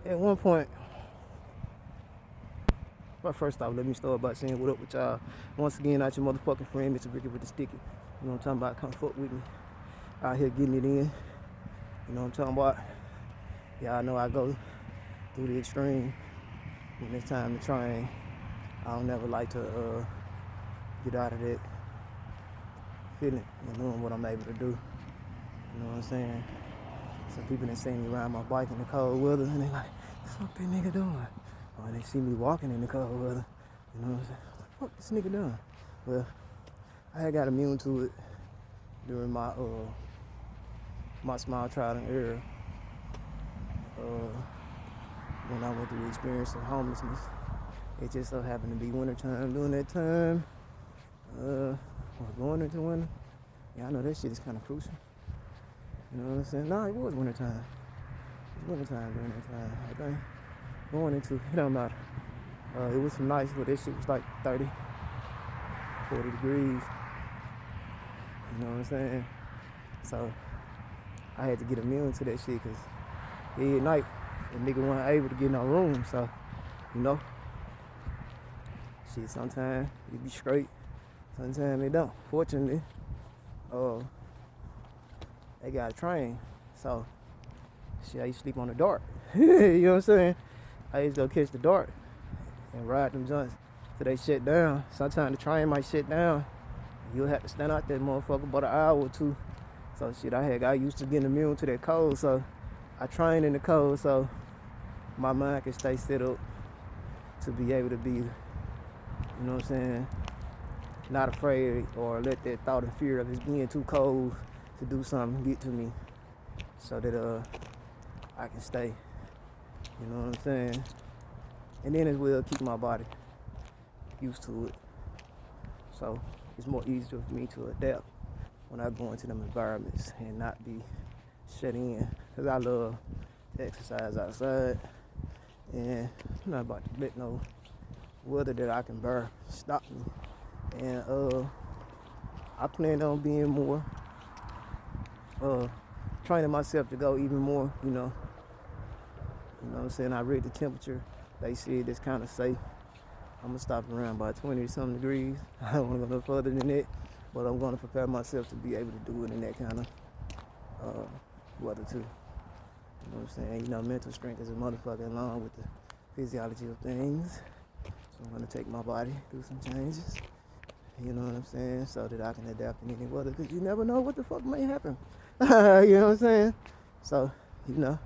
at one point, but first off, let me start by saying what up with y'all. Once again, out your motherfucking friend, Mr. Ricky with the Sticky. You know what I'm talking about? Come fuck with me. Out here getting it in. You know what I'm talking about? Y'all know I go through the extreme when it's time to train. I don't never like to get out of that feeling and knowing what I'm able to do. You know what I'm saying? Some people that see me ride my bike in the cold weather and they like, the fuck that nigga doing? Or they see me walking in the cold weather. You know what I'm saying? What the fuck this nigga doing? Well, I had got immune to it during my small trial and error. When I went through the experience of homelessness. It just so happened to be wintertime during that time. Or going into winter. Yeah, I know that shit is kind of crucial. You know what I'm saying? Nah, it was wintertime. It was wintertime during that time, I think. Going into, it don't matter. It was some nights where that shit was like 30, 40 degrees. You know what I'm saying? So, I had to get immune to that shit because at night, the nigga wasn't able to get no room. So, you know, shit, sometimes it be straight, sometimes it don't. Fortunately, they got a train, so shit, I used to sleep on the dart. You know what I'm saying? I used to go catch the dart and ride them joints till they shut down. Sometimes the train might shut down. You'll have to stand out that motherfucker about an hour or two. So shit, I got used to getting immune to that cold, so I train in the cold so my mind can stay set up to be able to be, you know what I'm saying, not afraid or let that thought and fear of it being too cold to do something get to me so that I can stay, you know what I'm saying, and then as well keep my body used to it, so it's more easier for me to adapt when I go into them environments and not be shut in, because I love to exercise outside and I'm not about to let no weather that I can bear stop me. And I plan on being more training myself to go even more, you know what I'm saying. I read the temperature, they said it's kind of safe. I'm gonna stop around by 20 something degrees. I don't want to go no further than that, but I'm gonna prepare myself to be able to do it in that kind of weather too. You know what I'm saying? You know, mental strength is a motherfucker along with the physiology of things. So I'm gonna take my body through some changes. You know what I'm saying? So that I can adapt in any weather, because you never know what the fuck may happen. You know what I'm saying? So, you know,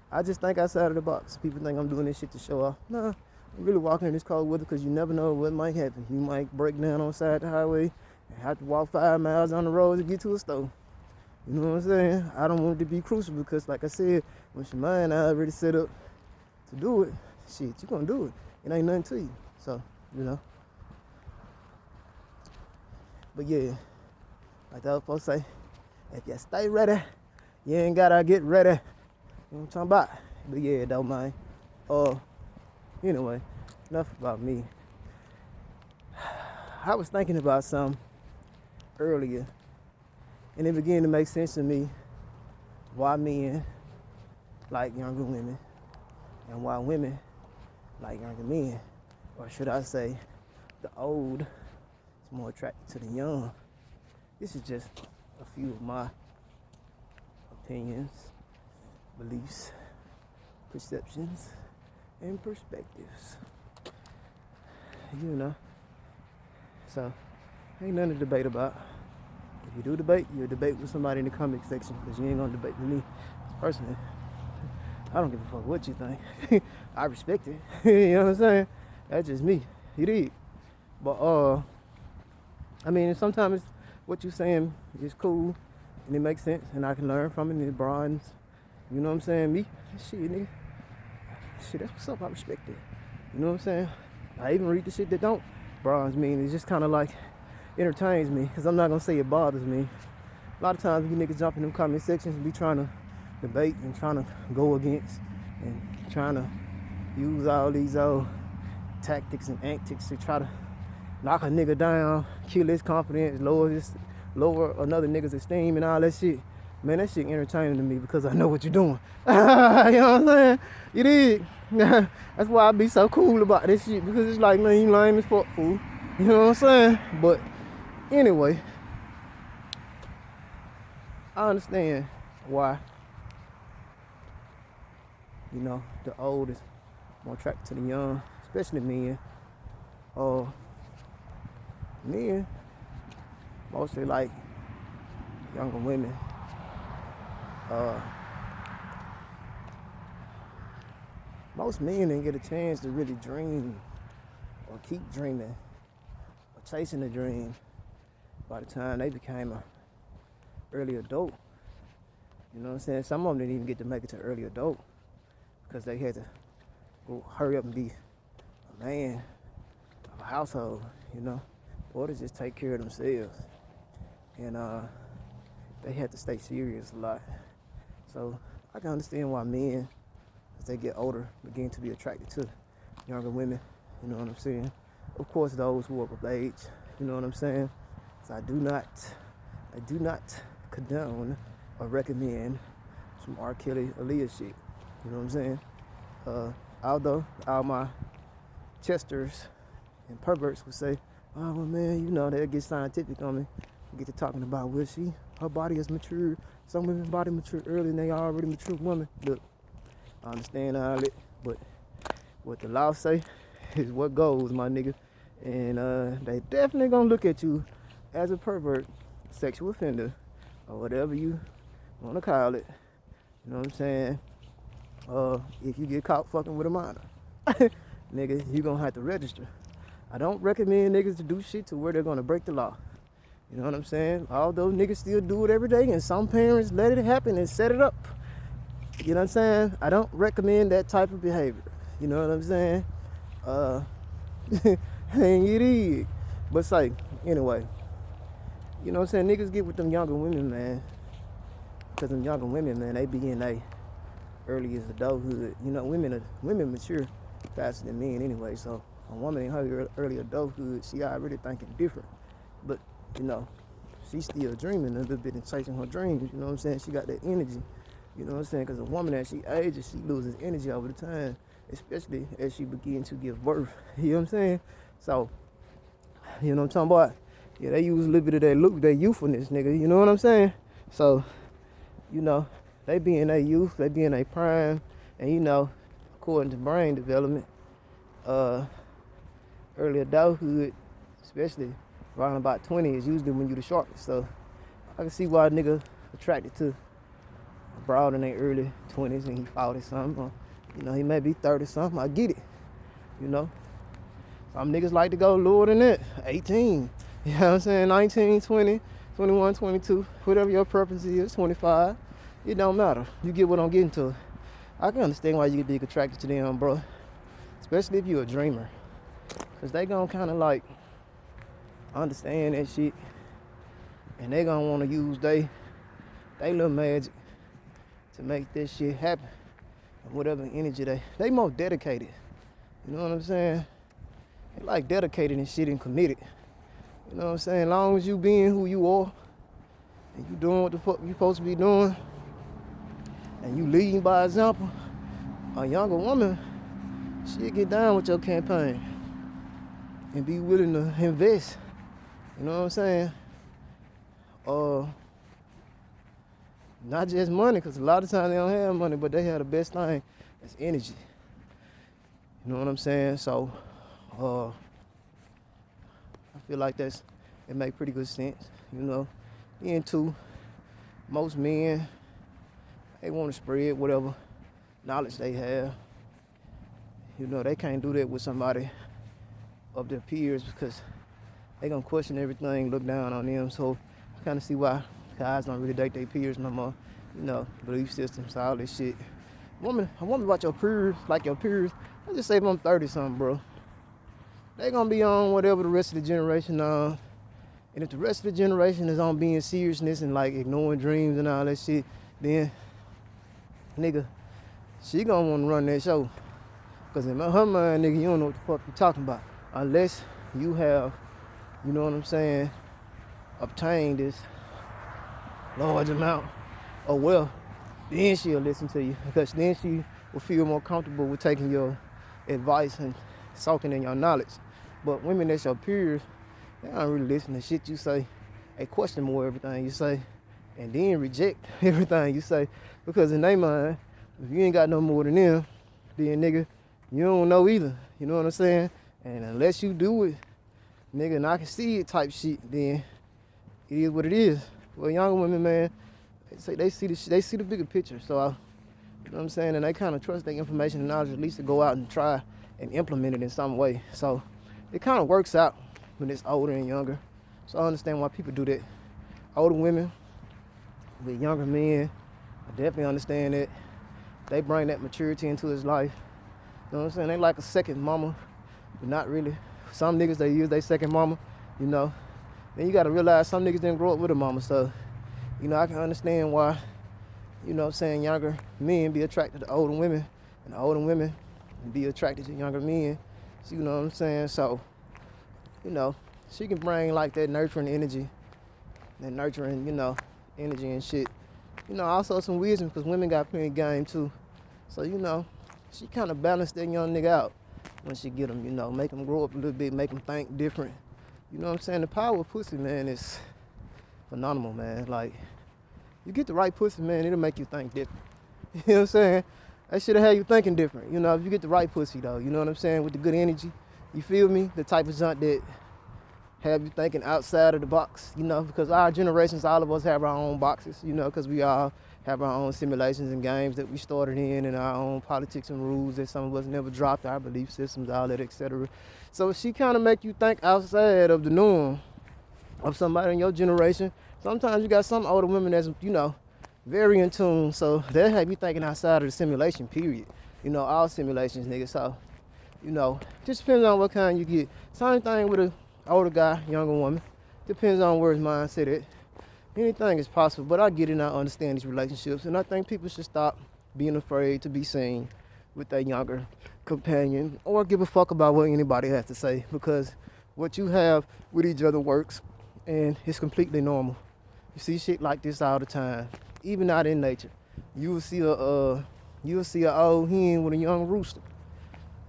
I just think outside of the box. People think I'm doing this shit to show off. No, I'm really walking in this cold weather because you never know what might happen. You might break down on the side of the highway and have to walk 5 miles on the road to get to a store. You know what I'm saying? I don't want it to be crucial because, like I said, when your mind already set up to do it, shit, you gonna do it. It ain't nothing to you. So, you know. But yeah, like the other folks say, if you stay ready, you ain't gotta get ready. You know what I'm talking about? But yeah, don't mind. Anyway, enough about me. I was thinking about something earlier, and it began to make sense to me why men like younger women and why women like younger men. Or should I say, the old is more attracted to the young. This is just a few of my opinions, beliefs, perceptions, and perspectives. You know. So, ain't nothing to debate about. If you do debate, you debate with somebody in the comment section, because you ain't gonna debate with me. Personally, I don't give a fuck what you think. I respect it. You know what I'm saying? That's just me. You did. But I mean, sometimes what you're saying is cool and it makes sense and I can learn from it and it broadens. You know what I'm saying? Me, shit, nigga. Shit, that's what's up. I respect it. You know what I'm saying? I even read the shit that don't bronze me. It's just kind of like entertains me, because I'm not gonna say it bothers me. A lot of times you niggas jump in them comment sections and be trying to debate and trying to go against and trying to use all these old tactics and antics to try to knock a nigga down, kill his confidence, lower another nigga's esteem and all that shit. Man, that shit entertaining to me because I know what you're doing. You know what I'm saying? You dig? That's why I be so cool about this shit, because it's like, man, you lame as fuck, fool. You know what I'm saying? But anyway, I understand why, you know, the old is more attracted to the young, especially men. Men mostly like younger women. Most men didn't get a chance to really dream or keep dreaming or chasing a dream by the time they became a early adult. You know what I'm saying? Some of them didn't even get to make it to early adult because they had to go hurry up and be a man of a household, you know, or to just take care of themselves. And they had to stay serious a lot. So I can understand why men, as they get older, begin to be attracted to younger women. You know what I'm saying? Of course, those who are of age. You know what I'm saying? So I do not condone or recommend some R. Kelly Aaliyah shit. You know what I'm saying? Although all my chesters and perverts would say, oh well, man, you know, they'll get scientific on me. Get to talking about, well, her body is mature. Some women's body mature early and they already mature women. Look, I understand all it, but what the law say is what goes, my nigga. And they definitely gonna look at you as a pervert, sexual offender, or whatever you wanna call it. You know what I'm saying? If you get caught fucking with a minor, nigga, you gonna have to register. I don't recommend niggas to do shit to where they're gonna break the law. You know what I'm saying? Although niggas still do it every day, and some parents let it happen and set it up. You know what I'm saying? I don't recommend that type of behavior. You know what I'm saying? And you dig. But say, anyway, you know what I'm saying? Niggas get with them younger women, man. Because them younger women, man, they be in their earliest adulthood. You know, women mature faster than men anyway. So a woman in her early adulthood, she already thinking different. But, you know, she's still dreaming a little bit and chasing her dreams. You know what I'm saying? She got that energy. You know what I'm saying? Because a woman, as she ages, she loses energy over the time, especially as she begins to give birth. You know what I'm saying? So, you know what I'm talking about? Yeah, they use a little bit of their youthfulness, nigga. You know what I'm saying? So, you know, they be in their youth, they be in their prime, and you know, according to brain development, early adulthood, especially around about 20, is usually when you the sharpest. So I can see why a nigga attracted to a broad in their early 20s and he 40 something. Or, you know, he may be 30 something. I get it. You know, some niggas like to go lower than that, 18. You know what I'm saying? 19, 20, 21, 22, whatever your preference is, 25. It don't matter. You get what I'm getting to. I can understand why you get attracted to them, bro. Especially if you're a dreamer. Because they gonna kind of like understand that shit. And they gonna want to use they little magic to make this shit happen. And whatever energy they more dedicated. You know what I'm saying? They like dedicated and shit and committed. You know what I'm saying? As long as you being who you are and you doing what the fuck you supposed to be doing and you leading by example, a younger woman, she'll get down with your campaign and be willing to invest. You know what I'm saying? Not just money, because a lot of times they don't have money, but they have the best thing, it's energy. You know what I'm saying? So, I feel like it make pretty good sense, you know. And two, most men, they want to spread whatever knowledge they have. You know, they can't do that with somebody of their peers because they gonna question everything, look down on them. So I kind of see why guys don't really date their peers no more. You know, belief systems, all this shit. I want me about your peers, like your peers. I just say if I'm 30 something, bro. They gonna be on whatever the rest of the generation on. And if the rest of the generation is on being seriousness and like ignoring dreams and all that shit, then nigga, she gonna wanna run that show. Cause in her mind, nigga, you don't know what the fuck you talking about. Unless you have, you know what I'm saying, obtained this large amount of wealth then she'll listen to you because then she will feel more comfortable with taking your advice and soaking in your knowledge. But women that's your peers, they don't really listen to shit you say. They question more everything you say and then reject everything you say because in their mind, if you ain't got no more than them, then nigga, you don't know either. You know what I'm saying? And unless you do it, nigga, and I can see it type shit, then it is what it is. Well, younger women, man, they see the bigger picture. So, you know what I'm saying? And they kind of trust their information and knowledge at least to go out and try and implement it in some way. So it kind of works out when it's older and younger. So I understand why people do that. Older women with younger men, I definitely understand that. They bring that maturity into his life. You know what I'm saying? They like a second mama, but not really. Some niggas, they use their second mama, you know. Then you gotta realize some niggas didn't grow up with a mama, so, you know, I can understand why, you know what I'm saying, younger men be attracted to older women, and older women be attracted to younger men. So, you know what I'm saying? So, you know, she can bring like that nurturing energy, that nurturing, you know, energy and shit. You know, also some wisdom, because women got plenty of game too. So, you know, she kind of balanced that young nigga out when she get him, you know, make him grow up a little bit, make him think different. You know what I'm saying? The power of pussy, man, is phenomenal, man. Like, you get the right pussy, man, it'll make you think different. You know what I'm saying? That shit'll have you thinking different. You know, if you get the right pussy, though, you know what I'm saying? With the good energy, you feel me? The type of junk that have you thinking outside of the box, you know, because our generations, all of us have our own boxes, you know, because we all have our own simulations and games that we started in and our own politics and rules that some of us never dropped, our belief systems, all that, etc. So she kind of make you think outside of the norm of somebody in your generation. Sometimes you got some older women that's, you know, very in tune, so they'll have you thinking outside of the simulation, period. You know, all simulations, nigga, so, you know, just depends on what kind you get. Same thing with a older guy, younger woman. Depends on where his mindset at. Anything is possible, but I get it and I understand these relationships, and I think people should stop being afraid to be seen with their younger companion or give a fuck about what anybody has to say, because what you have with each other works and it's completely normal. You see shit like this all the time, even out in nature. You will see a old hen with a young rooster.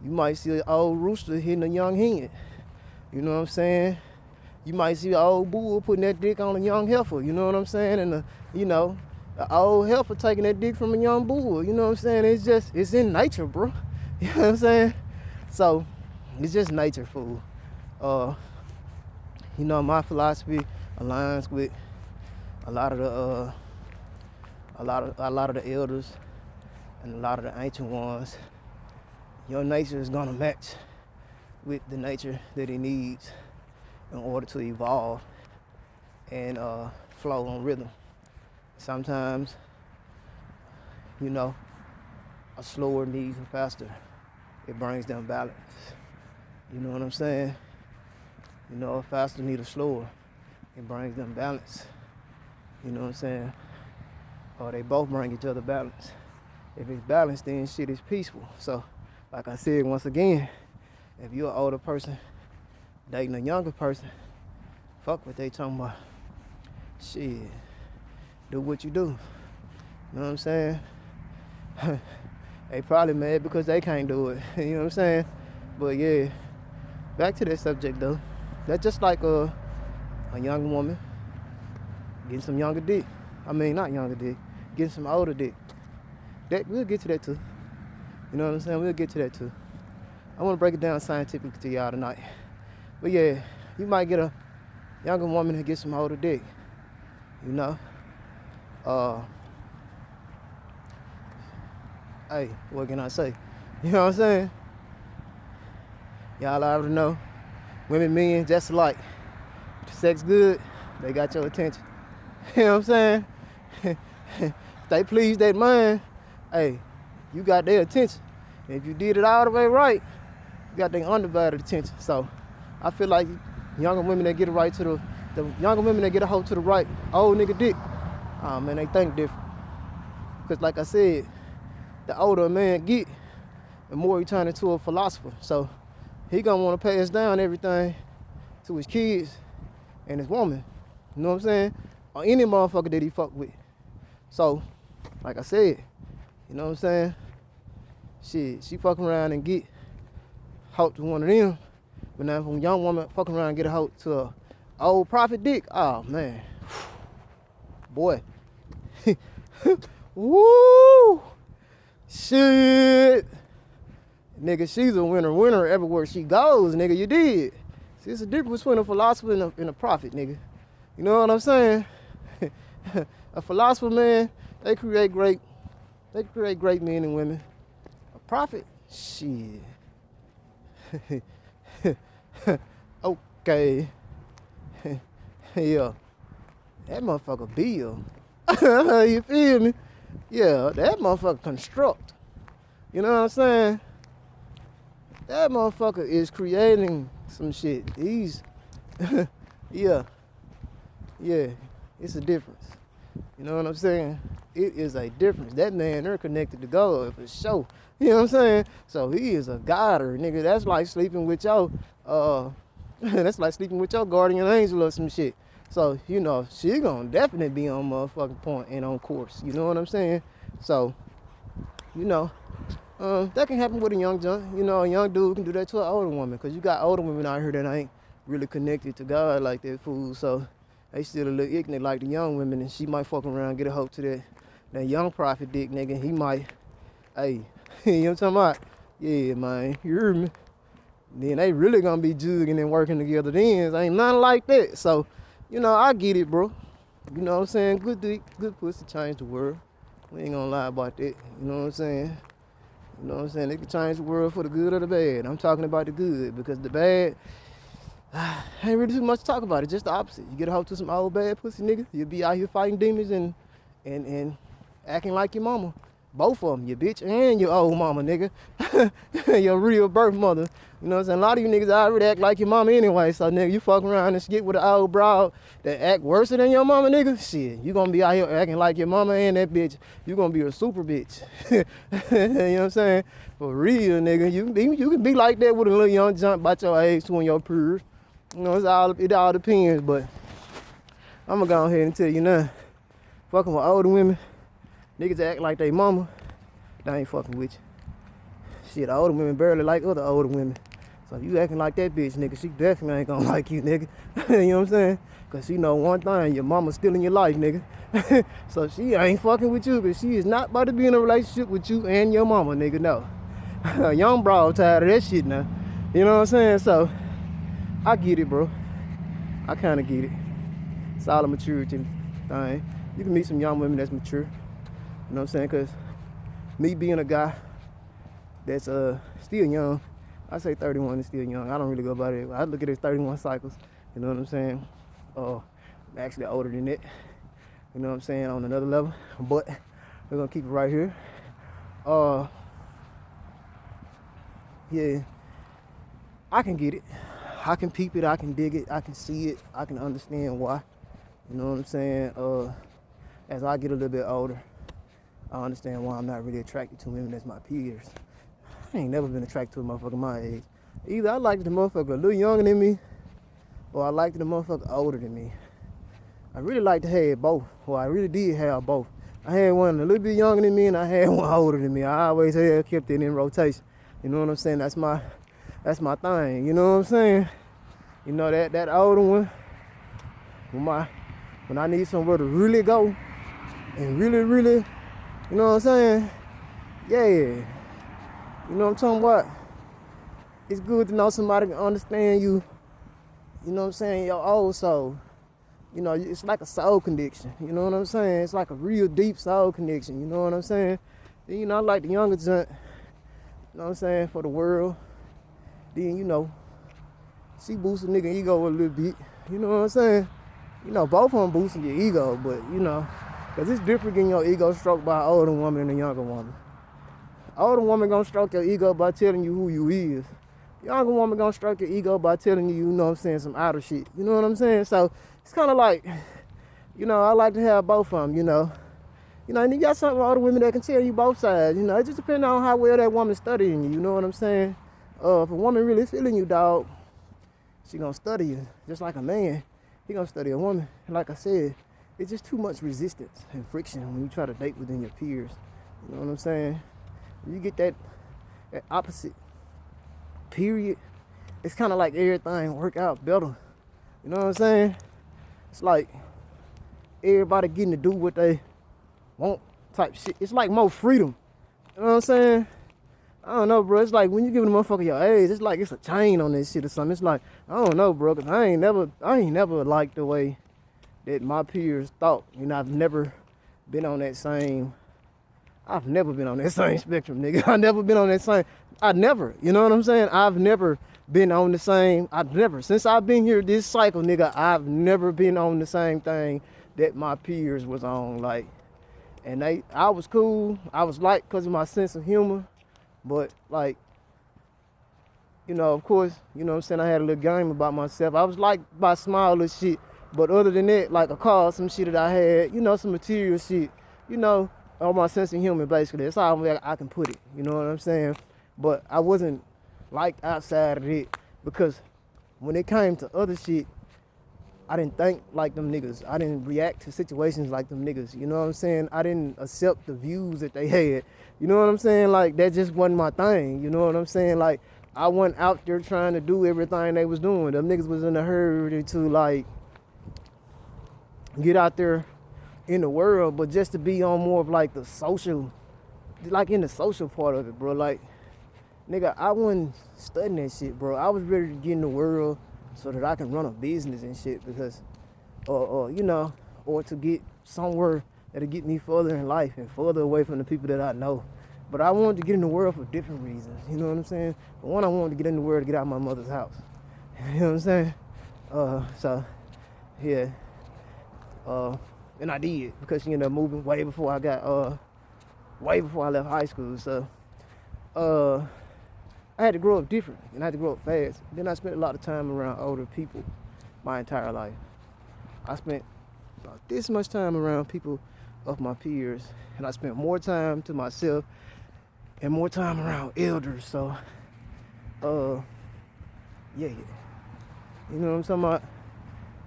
You might see an old rooster hitting a young hen. You know what I'm saying? You might see an old bull putting that dick on a young heifer. You know what I'm saying? And an old heifer taking that dick from a young bull. You know what I'm saying? It's in nature, bro. You know what I'm saying? So it's just nature, fool. You know, my philosophy aligns with a lot of the elders and a lot of the ancient ones. Your nature is gonna match with the nature that it needs in order to evolve and flow on rhythm. Sometimes, you know, a slower needs a faster. It brings them balance. You know what I'm saying? You know, a faster need a slower. It brings them balance. You know what I'm saying? Or they both bring each other balance. If it's balanced, then shit is peaceful. So, like I said, once again, if you're an older person dating a younger person, fuck what they talking about. Shit, do what you do. You know what I'm saying? They probably mad because they can't do it. You know what I'm saying? But yeah, back to that subject though. That's just like a young woman getting some younger dick. I mean, not younger dick, getting some older dick. We'll get to that too. You know what I'm saying? We'll get to that too. I want to break it down scientifically to y'all tonight. But yeah, you might get a younger woman who gets some older dick. You know? Hey, what can I say? You know what I'm saying? Y'all already know. Women, men, just alike. Sex good, they got your attention. You know what I'm saying? They please that mind. Hey, you got their attention. And if you did it all the way right, you got their undivided attention. So I feel like younger women that get it right to the younger women that get a hold to the right old nigga dick, man, they think different. Because like I said, the older a man get, the more he turn into a philosopher. So he gonna want to pass down everything to his kids and his woman. You know what I'm saying? Or any motherfucker that he fuck with. So Like I said, you know what I'm saying? Shit, she fucking around and get hooked to one of them. But now if a young woman fucking around and get a hooked to a old prophet dick, oh man. Boy. Woo! Shit. Nigga, she's a winner everywhere she goes, nigga, you did. See, it's a difference between a philosopher and a prophet, nigga. You know what I'm saying? A philosopher, man, they create great men and women. A prophet, shit. Okay. Yeah. That motherfucker build. You feel me? Yeah, that motherfucker construct. You know what I'm saying? That motherfucker is creating some shit. He's, yeah, it's a difference. You know what I'm saying? It is a difference. That man, they're connected to God for sure. You know what I'm saying? So he is a goder, nigga. That's like sleeping with your, that's like sleeping with your guardian angel or some shit. So, you know, she gonna definitely be on motherfucking point and on course. You know what I'm saying? So, you know, that can happen with a young you know, a young dude can do that to an older woman. Because you got older women out here that ain't really connected to God like that fool. So, they still a little ignorant like the young women. And she might fuck around and get a hope to that young prophet dick nigga. He might, hey, you know what I'm talking about? Yeah, man, you hear me? Then they really gonna be jugging and working together then. Ain't nothing like that. So, you know, I get it, bro. You know what I'm saying? Good dick, good pussy change the world. We ain't gonna lie about that. You know what I'm saying? You know what I'm saying? They can change the world for the good or the bad. I'm talking about the good because the bad, ain't really too much to talk about. It's just the opposite. You get a hold to some old bad pussy nigga, you'll be out here fighting demons and acting like your mama. Both of them, your bitch and your old mama, nigga. Your real birth mother. You know what I'm saying? A lot of you niggas already act like your mama anyway. So, nigga, you fucking around and skip with an old broad that act worse than your mama, nigga. Shit, you gonna be out here acting like your mama and that bitch. You gonna be a super bitch. You know what I'm saying? For real, nigga. You can be like that with a little young jump about your age to your peers. You know, it all depends, but I'm gonna go ahead and tell you now. Fucking with older women. Niggas act like they mama, they ain't fucking with you. Shit, older women barely like other older women. So if you acting like that bitch, nigga, she definitely ain't gonna like you, nigga. You know what I'm saying? Cause she know one thing, your mama's still in your life, nigga. So she ain't fucking with you, cause she is not about to be in a relationship with you and your mama, nigga, no. Young broad tired of that shit now. You know what I'm saying? So, I get it, bro. I kinda get it. It's all a maturity thing. You can meet some young women that's mature. You know what I'm saying? Because me being a guy that's still young, I say 31 is still young. I don't really go by it. I look at it as 31 cycles. You know what I'm saying? I'm actually older than that. You know what I'm saying? On another level. But we're going to keep it right here. Yeah. I can get it. I can peep it. I can dig it. I can see it. I can understand why. You know what I'm saying? As I get a little bit older, I understand why I'm not really attracted to women as my peers. I ain't never been attracted to a motherfucker my age. Either I liked the motherfucker a little younger than me, or I liked the motherfucker older than me. I really like to have both. Well, I really did have both. I had one a little bit younger than me, and I had one older than me. I always kept it in rotation. You know what I'm saying? That's my thing. You know what I'm saying? You know that older one, when I need somewhere to really go, and really. You know what I'm saying? Yeah. You know what I'm talking about? It's good to know somebody can understand you. You know what I'm saying? Your old soul. You know, it's like a soul connection. You know what I'm saying? It's like a real deep soul connection. You know what I'm saying? Then, you know, I like the younger junk. You know what I'm saying? For the world. Then, you know, she boosts a nigga ego a little bit. You know what I'm saying? You know, both of them boosting your ego, but, you know, because it's different getting your ego stroked by an older woman and a younger woman. Older woman gonna stroke your ego by telling you who you is. Younger woman gonna stroke your ego by telling you know what I'm saying, some outer shit. You know what I'm saying? So it's kind of like, you know, I like to have both of them, you know. You know, and you got some older women that can tell you both sides. You know, it just depends on how well that woman's studying you. You know what I'm saying? If a woman really feeling you, dog, she gonna study you. Just like a man, he gonna study a woman. And like I said, it's just too much resistance and friction when you try to date within your peers. You know what I'm saying? You get that opposite period. It's kind of like everything work out better. You know what I'm saying? It's like everybody getting to do what they want type shit. It's like more freedom. You know what I'm saying? I don't know, bro. It's like when you give a motherfucker your age, it's like it's a chain on this shit or something. It's like, I don't know, bro, cause I ain't never liked the way that my peers thought. You know, I've never been on that same spectrum, nigga. You know what I'm saying? I've never been on the same, since I've been here this cycle, nigga, I've never been on the same thing that my peers was on, like, and I was cool. I was like, cause of my sense of humor, but like, you know, of course, you know what I'm saying, I had a little game about myself. I was like by small little shit, but other than that, like a car, some shit that I had, you know, some material shit, you know, all my sense of humor, basically. That's how I can put it, you know what I'm saying? But I wasn't like outside of it, because when it came to other shit, I didn't think like them niggas. I didn't react to situations like them niggas. You know what I'm saying? I didn't accept the views that they had. You know what I'm saying? Like, that just wasn't my thing. You know what I'm saying? Like, I wasn't out there trying to do everything they was doing. Them niggas was in a hurry to, like, get out there in the world, but just to be on more of, like, the social, like, in the social part of it, bro. Like, nigga, I wasn't studying that shit, bro. I was ready to get in the world so that I can run a business and shit, because, you know, or to get somewhere that'll get me further in life and further away from the people that I know. But I wanted to get in the world for different reasons, you know what I'm saying? For one, I wanted to get in the world to get out of my mother's house. You know what I'm saying? So, yeah. And I did, because, you know, moving way before I left high school. So, I had to grow up different, and I had to grow up fast. Then I spent a lot of time around older people my entire life. I spent about this much time around people of my peers, and I spent more time to myself and more time around elders. So, yeah. You know what I'm talking about?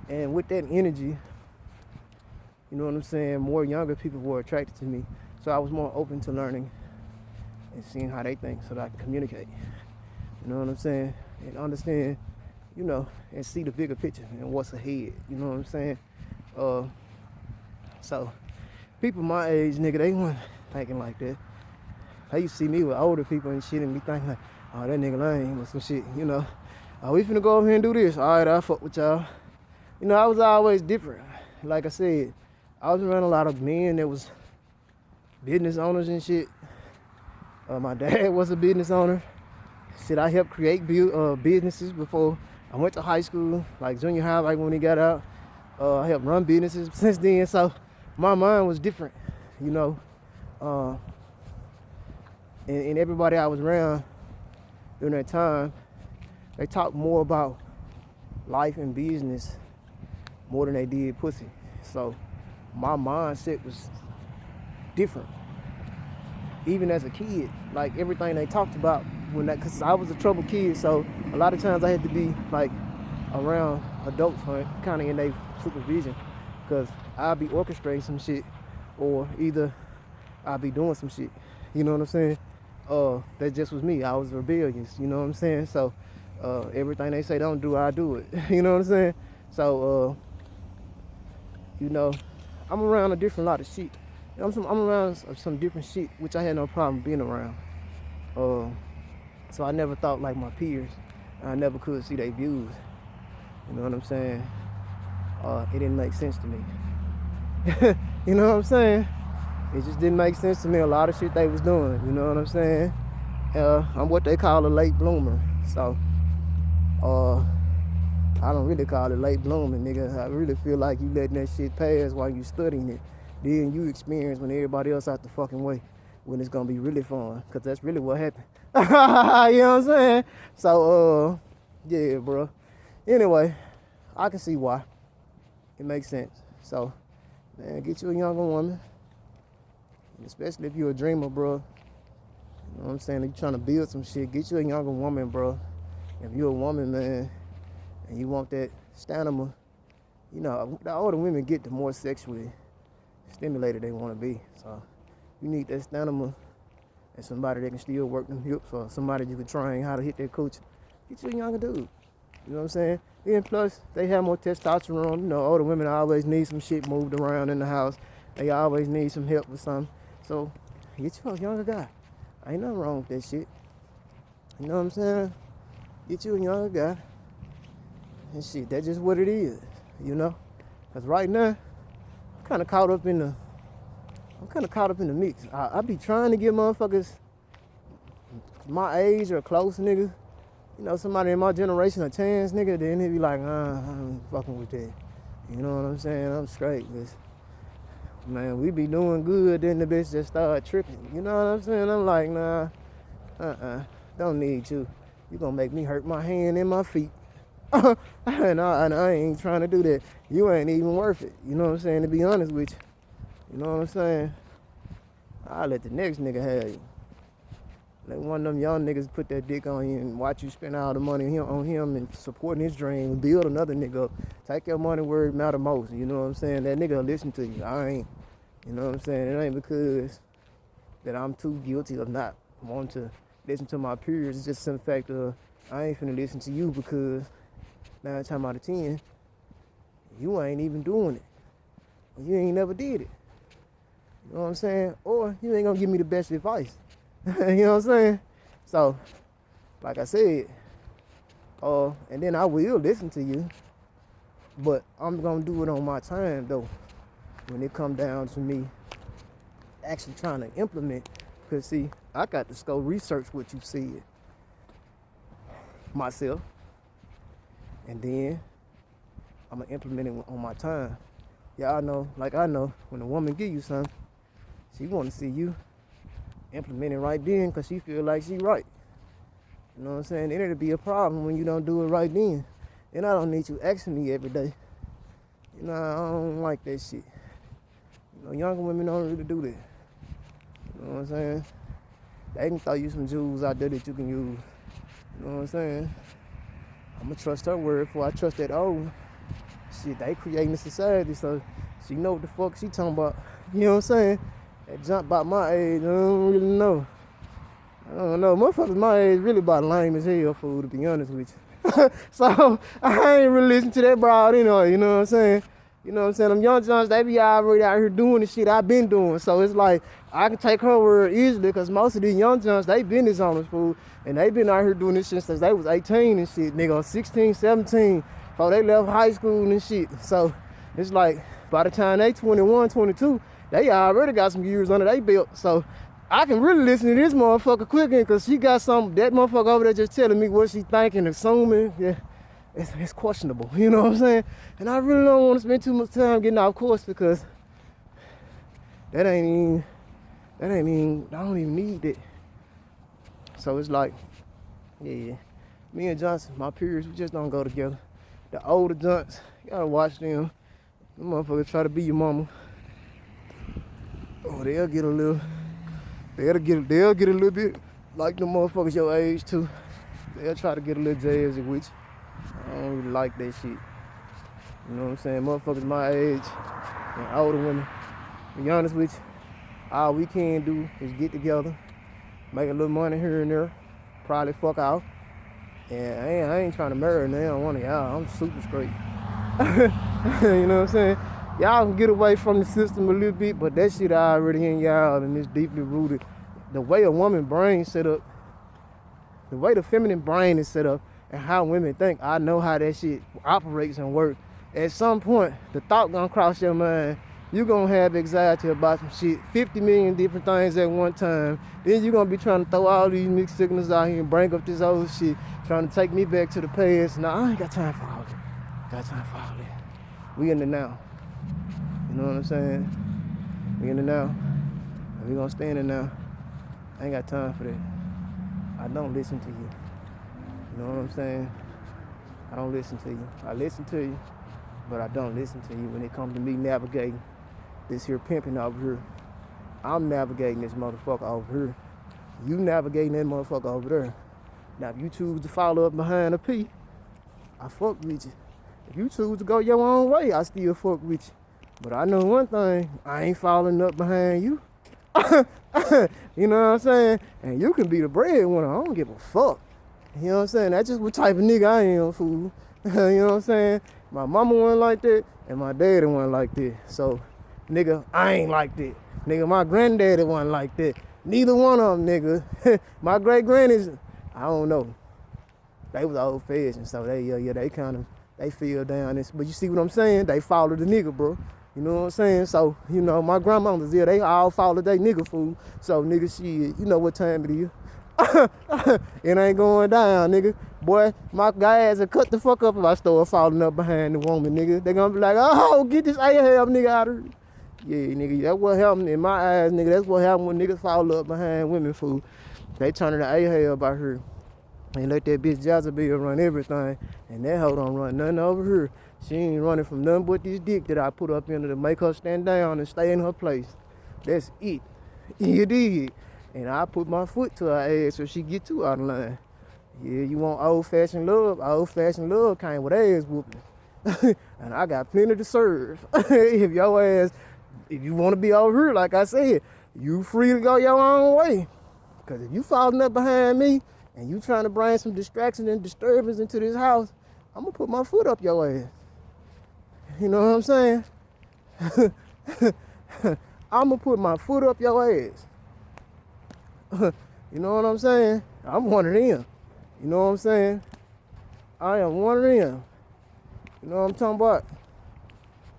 And with that energy, you know what I'm saying, more younger people were attracted to me. So I was more open to learning and seeing how they think so that I can communicate. You know what I'm saying? And understand, you know, and see the bigger picture and what's ahead. You know what I'm saying? So people my age, nigga, they weren't thinking like that. They used to see me with older people and shit and be thinking like, oh, that nigga lame or some shit, you know. Oh, we finna go over here and do this. All right, I'll fuck with y'all. You know, I was always different. Like I said, I was around a lot of men that was business owners and shit. My dad was a business owner. Shit, I helped create businesses before I went to high school, like junior high, like when he got out. I helped run businesses since then, so my mind was different, you know. And everybody I was around during that time, they talked more about life and business more than they did pussy. So my mindset was different. Even as a kid, like everything they talked about cause I was a troubled kid, so a lot of times I had to be like around adults, kind of in their supervision, cause I'll be orchestrating some shit, or either I'll be doing some shit. You know what I'm saying? That just was me. I was rebellious. You know what I'm saying? So everything they say don't do, I do it. You know what I'm saying? So you know, I'm around a different lot of shit. I'm around some different shit, which I had no problem being around. So I never thought like my peers. I never could see their views. You know what I'm saying? It didn't make sense to me. You know what I'm saying? It just didn't make sense to me, a lot of shit they was doing. You know what I'm saying? I'm what they call a late bloomer. So, I don't really call it late blooming, nigga. I really feel like you letting that shit pass while you studying it. Then you experience when everybody else out the fucking way, when it's gonna be really fun, cause that's really what happened. You know what I'm saying? So, yeah, bro. Anyway, I can see why. It makes sense. So, man, get you a younger woman, especially if you're a dreamer, bro. You know what I'm saying? If you're trying to build some shit, get you a younger woman, bro. If you're a woman, man, and you want that stamina You know, the older women get, the more sexually stimulated they want to be. So you need that stamina and somebody that can still work them hips, or somebody you can train how to hit that coach. Get you a younger dude. You know what I'm saying? And plus, they have more testosterone. You know, older women always need some shit moved around in the house. They always need some help with something. So get you a younger guy. Ain't nothing wrong with that shit. You know what I'm saying? Get you a younger guy. And shit, that's just what it is. You know? Because right now, I'm kind of caught up in the mix. I be trying to give motherfuckers my age or close niggas, you know, somebody in my generation a chance, nigga, then they be like, I ain't fucking with that. You know what I'm saying? I'm straight, bitch. Man, we be doing good, then the bitch just start tripping. You know what I'm saying? I'm like, nah, don't need you. You gonna make me hurt my hand and my feet. and I ain't trying to do that. You ain't even worth it. You know what I'm saying? To be honest with you. You know what I'm saying? I'll let the next nigga have you. Let one of them young niggas put that dick on you and watch you spend all the money on him and supporting his dream and build another nigga up. Take your money where it matter most. You know what I'm saying? That nigga will listen to you. I ain't. You know what I'm saying? It ain't because that I'm too guilty of not wanting to listen to my peers. It's just the fact of I ain't finna listen to you because 9 times out of 10, you ain't even doing it. You ain't never did it. You know what I'm saying? Or you ain't gonna give me the best advice. You know what I'm saying? So, like I said, and then I will listen to you, but I'm gonna do it on my time though. When it come down to me actually trying to implement, because see, I got to go research what you said myself, and then I'm gonna implement it on my time. Y'all know, like I know, when a woman give you something, she want to see you implement it right then because she feel like she right. You know what I'm saying? Then it'll be a problem when you don't do it right then. And I don't need you asking me every day. You know, I don't like that shit. You know, younger women don't really do that. You know what I'm saying? They can throw you some jewels out there that you can use. You know what I'm saying? I'm gonna trust her word before I trust that old one. Shit, they creating a society, so she know what the fuck she talking about. You know what I'm saying? That jump about my age, I don't really know. I don't know. Motherfuckers my age really about lame as hell, fool, to be honest with you. So, I ain't really listen to that broad anyway, you know what I'm saying? You know what I'm saying? Them young Johns, they be already out here doing the shit I've been doing. So, it's like, I can take her word easily because most of these young Johns, they business owners, fool. And they been out here doing this shit since they was 18 and shit, nigga, 16, 17, before they left high school and shit. So, it's like, by the time they 21, 22, they already got some years under their belt. So I can really listen to this motherfucker quicker because she got some, that motherfucker over there just telling me what she thinking, assuming. Yeah, it's questionable. You know what I'm saying? And I really don't want to spend too much time getting off course because I don't even need it. So it's like, yeah, me and Johnson, my peers, we just don't go together. The older Johns, you gotta watch them. Them motherfuckers try to be your mama. Oh, they'll get a little bit like the motherfuckers your age too. They'll try to get a little jazzy with you. I don't really like that shit. You know what I'm saying? Motherfuckers my age and older women, to be honest with you, all we can do is get together, make a little money here and there, probably fuck out. And I ain't trying to marry now one of y'all. I'm super straight. You know what I'm saying? Y'all can get away from the system a little bit, but that shit already in y'all and it's deeply rooted. The way a woman brain set up, the way the feminine brain is set up, and how women think, I know how that shit operates and works. At some point, the thought gonna cross your mind. You gonna have anxiety about some shit, 50 million different things at one time. Then you gonna be trying to throw all these mixed signals out here and bring up this old shit, trying to take me back to the past. Nah, I ain't got time for all that. Got time for all that. We in the now. You know what I'm saying? We in the now. And we gonna stay in the now. I ain't got time for that. I don't listen to you. You know what I'm saying? I don't listen to you. I listen to you, but I don't listen to you when it comes to me navigating this here pimping over here. I'm navigating this motherfucker over here. You navigating that motherfucker over there. Now, if you choose to follow up behind a P, I fuck with you. If you choose to go your own way, I still fuck with you. But I know one thing, I ain't following up behind you. You know what I'm saying? And you can be the breadwinner. I don't give a fuck. You know what I'm saying? That's just what type of nigga I am, fool. You know what I'm saying? My mama wasn't like that, and my daddy wasn't like that. So, nigga, I ain't like that. Nigga, my granddaddy wasn't like that. Neither one of them, nigga. My great grannies, I don't know. They was old fashioned, so they kind of, they feel down this. But you see what I'm saying? They follow the nigga, bro. You know what I'm saying? So, you know, my grandmothers, yeah, they all follow they nigga, fool. So, nigga, shit, you know what time it is. It ain't going down, nigga. Boy, my guys will cut the fuck up if I start falling up behind the woman, nigga. They gonna be like, oh, get this Ahab nigga out of here. Yeah, nigga, that's what happened in my eyes, nigga. That's what happened when niggas fall up behind women, fool. They turn to Ahab out here and let that bitch Jezebel run everything. And that hoe don't run nothing over here. She ain't running from nothing but this dick that I put up in her to make her stand down and stay in her place. That's it. You did. And I put my foot to her ass so she get too out of line. Yeah, you want old-fashioned love? Old-fashioned love came with ass whooping. And I got plenty to serve. If your ass, if you want to be over here, like I said, you free to go your own way. Because if you falling up behind me and you trying to bring some distraction and disturbance into this house, I'm going to put my foot up your ass. You know what I'm saying? I'm going to put my foot up your ass. You know what I'm saying? I'm one of them. You know what I'm saying? I am one of them. You know what I'm talking about?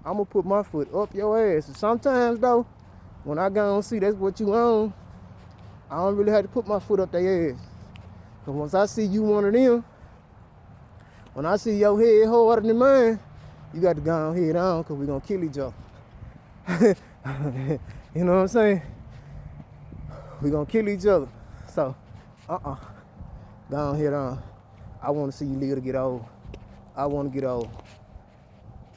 I'm going to put my foot up your ass. And sometimes, though, when I go and see that's what you own, I don't really have to put my foot up their ass. Because once I see you one of them, when I see your head harder than mine, you got to go head on because we're going to kill each other. You know what I'm saying? We're going to kill each other. So, go on head on. I want to see you live to get old. I want to get old.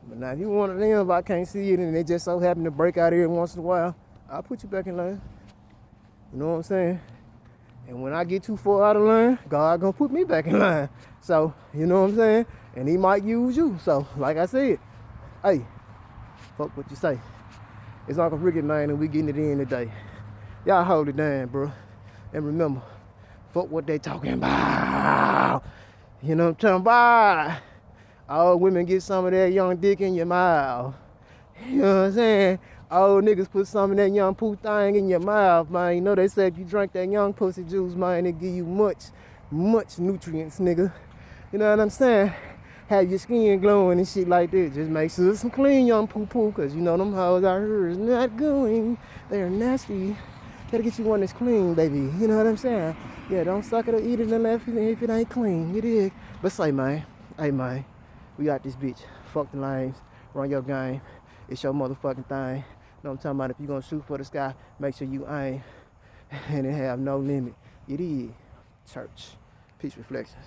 But now if you one of them, if I can't see it and they just so happen to break out here once in a while, I'll put you back in line. You know what I'm saying? And when I get too far out of line, God gonna put me back in line. So, you know what I'm saying? And he might use you. So, like I said, hey, fuck what you say. It's Uncle Ricky, man, and we getting it in today. Y'all hold it down, bro. And remember, fuck what they talking about. You know what I'm talking about? All women get some of that young dick in your mouth. You know what I'm saying? Old niggas put some of that young poo thing in your mouth, man. You know they say if you drink that young pussy juice, man, it give you much nutrients, nigga. You know what I'm saying? Have your skin glowing and shit like that. Just make sure it's some clean young poo-poo, because you know them hoes out here is not going. They're nasty. Gotta get you one that's clean, baby. You know what I'm saying? Yeah, don't suck it or eat it unless if it ain't clean. You dig? But say, man, hey, man, we got this bitch. Fuck the lanes. Run your game. It's your motherfucking thing. You know what I'm talking about? If you gonna shoot for the sky, make sure you aim and it have no limit. It is church. Peace reflections.